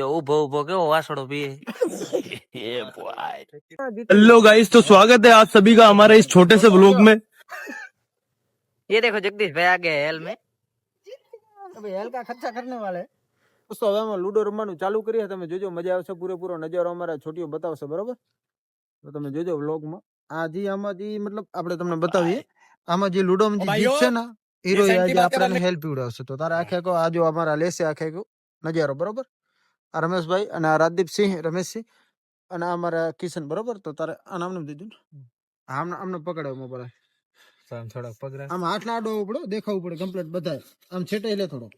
ઉભો ઉભો કેવો વાસડો પીએ ये बॉय। हेलो गाइस, तो स्वागत है आप सभी का हमारे इस छोटे से व्लॉग में। ये देखो जगदीश भाई आगे है हेल में। अभी हेल का खर्चा करने वाले दोस्तों હવે અમે લૂડો રમવાનું ચાલુ કરીએ તમે જોજો મજા આવશે પૂરેપૂરો નજારો અમારા છોટીઓ બતાવશે બરોબર તો તમે જોજો વ્લોગમાં આ જી આમાં જી મતલબ આપણે તમને બતાવીએ આમાં જે લૂડો માં જે જીત છે ને હીરો આજે આપણને હેલ્પ પીવડાવશે તો તારા આખે કો આ જો અમારા લેસે આખે કો નજારો બરોબર આ રમેશભાઈ અને આ રાજદીપસિંહ રમેશસિંહ અને આ અમારા કિશન બરોબર તો તારે આ નામ દીધું આમને પકડાવ મોબાઈલ થોડા પગરા આમ હાથ ના આડો પડો દેખાવું પડે કમ્પ્લીટ બધા આમ છેટે લે થોડો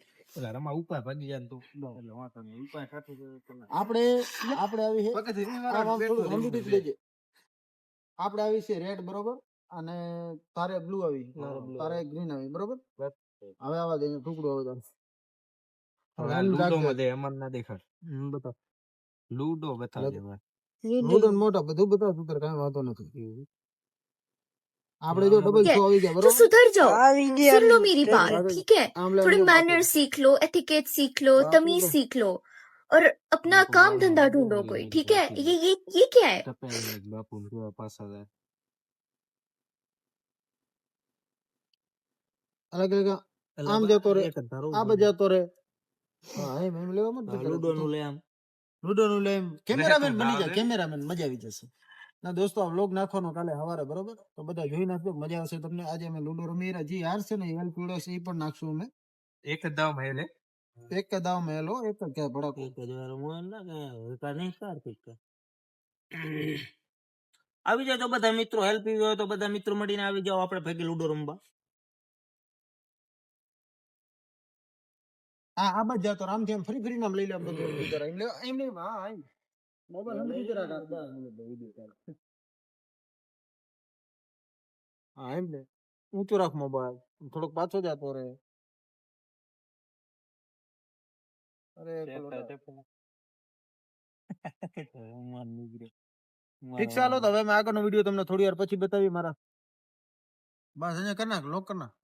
રમા ઉપાય ભાગી જાય તો એટલે વાંધો નહીં ઉપાય ખાતું આપણે આવી છે આપણે આવી છે રેડ બરોબર અને તારે બ્લુ આવી તારે ગ્રીન આવી બરોબર હવે આવા દે ટુકડો આવે બતાવ लूडो बता दे લૂડો મોટા બધું બતાવ તું કઈ વાંધો નથી આપણે જો ડબલ 100 આવી ગયા तो બરોબર सुधर जाओ, सुन लो मेरी बात, ठीक है? थोड़े मैनर सीख लो, एटिकेट सीख लो, तमीज सीख लो और अपना काम धंधा ढूंढो कोई, ठीक है? ये क्या है? અલગ અલગ આમ જતો રે આ બાજુ જતો રે હા એમ લેવા મત લૂડો નું લે આમ લૂડો નું લે કેમેરામેન બની જાય કેમેરામેન મજા આવી જશે ના દોસ્તો આ વ્લોગ નાખવાનો કાલે સવારે બરોબર તો બધા જોઈ નાખજો મજા આવશે તમને આજે અમે લૂડો રમી રહ્યા જી હાર છે ને હેલ પીડો છે એ પણ નાખશું અમે एक दाव महल એક કે દાવ મેલો એક કે ભડક એક જ વાર મોહન ના કે કા નહીં કાર્તિક કે આવી જાવ તો બધા મિત્રો હેલ્પ પીવી હોય તો બધા મિત્રો મળીને આવી જાવ આપણે ભેગી લૂડો રમવા આ બાજુ જતો આમ થી ફરી ફરી નામ લઈ લે બધું જરા એમ લે એમ નહીં હા એમ મોબાઈલ સમજી જરા હા એમ લે ઊંચો રાખ મોબાઈલ થોડોક પાછો જતો રે અરે ઠીક ચાલો તો હવે મેં આગળનો વિડીયો તમને થોડી વાર પછી બતાવી મારા બસ અહીંયા કર નાખ લોક કર નાખ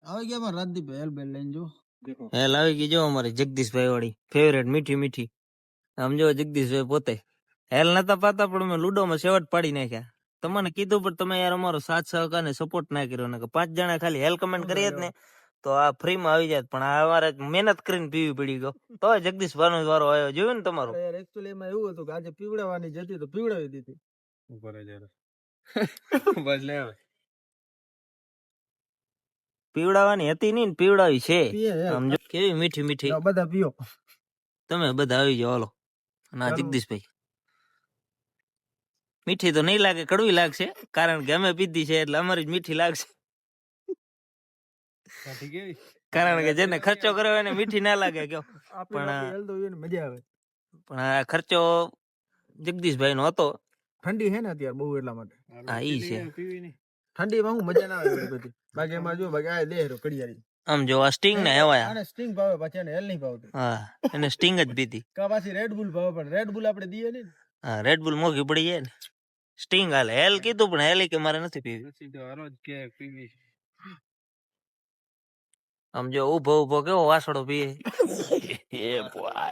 આવી ગયા મારા રાજદીપ હેલ બેલ લઈને જો હેલ આવી ગઈ જો અમારી જગદીશભાઈ વાળી ફેવરેટ મીઠી મીઠી આમ જો જગદીશભાઈ પોતે હેલ નતા પાતા પણ મેં લૂડો માં સેવટ પાડી નાખ્યા તમને કીધું પણ તમે યાર અમારો સાથ સહકાર ને સપોર્ટ ના કર્યો ને 5 જણા ખાલી હેલ કમેન્ટ કરીએ જ ને તો આ ફ્રી માં આવી જાય પણ આ અમારે મહેનત કરીને પીવી પડી ગયો તો જગદીશભાઈ નો વારો આવ્યો જોયું ને તમારો યાર એક્ચ્યુઅલી એમાં એવું હતું કે આજે પીવડાવવાની જતી તો પીવડાવી દીધી ऊपर है जरा बस ले પીવડાવવાની હતી નહીં ને પીવડાવી છે પીએ હેલ. આમ જો કેવી મીઠી મીઠી જાઓ બધા પીઓ તમે બધા આવી જાઓ હાલો ના ચાલો. જગદીશભાઈ મીઠી તો નહીં લાગે કડવી લાગશે કારણ કે અમે પીધી છે એટલે અમારી જ મીઠી લાગશે ठीक है કારણ કે જેને ખર્ચો કર્યો એને મીઠી ના લાગે કયો આપણે પણ બાકી હેલ તો એને મજા આવે પણ આ ખર્ચો જગદીશભાઈ નો હતો ઠંડી છે ને અત્યારે બહુ એટલા માટે હા ઈ છે ઠંડીમાં હું મજા ના આવે એટલી બધી બાકી એમાં જો બાકી આ દેહરો કડિયારી આમ જો આ સ્ટિંગ ને હેવાયા આને સ્ટિંગ ભાવે પાછી એને હેલ નહીં ભાવતી હા એને સ્ટિંગ જ પીધી કા પાછી રેડ બુલ ભાવે પણ રેડ બુલ આપણે દઈએ નહીં ને. હા રેડ બુલ મોઘી પડી જાય ને સ્ટિંગ હાલે હેલ કીધું પણ હેલી કે મારે નથી પીવી આમ જો ઉભો ઉભો કેવો વાસડો પીએ એ બોય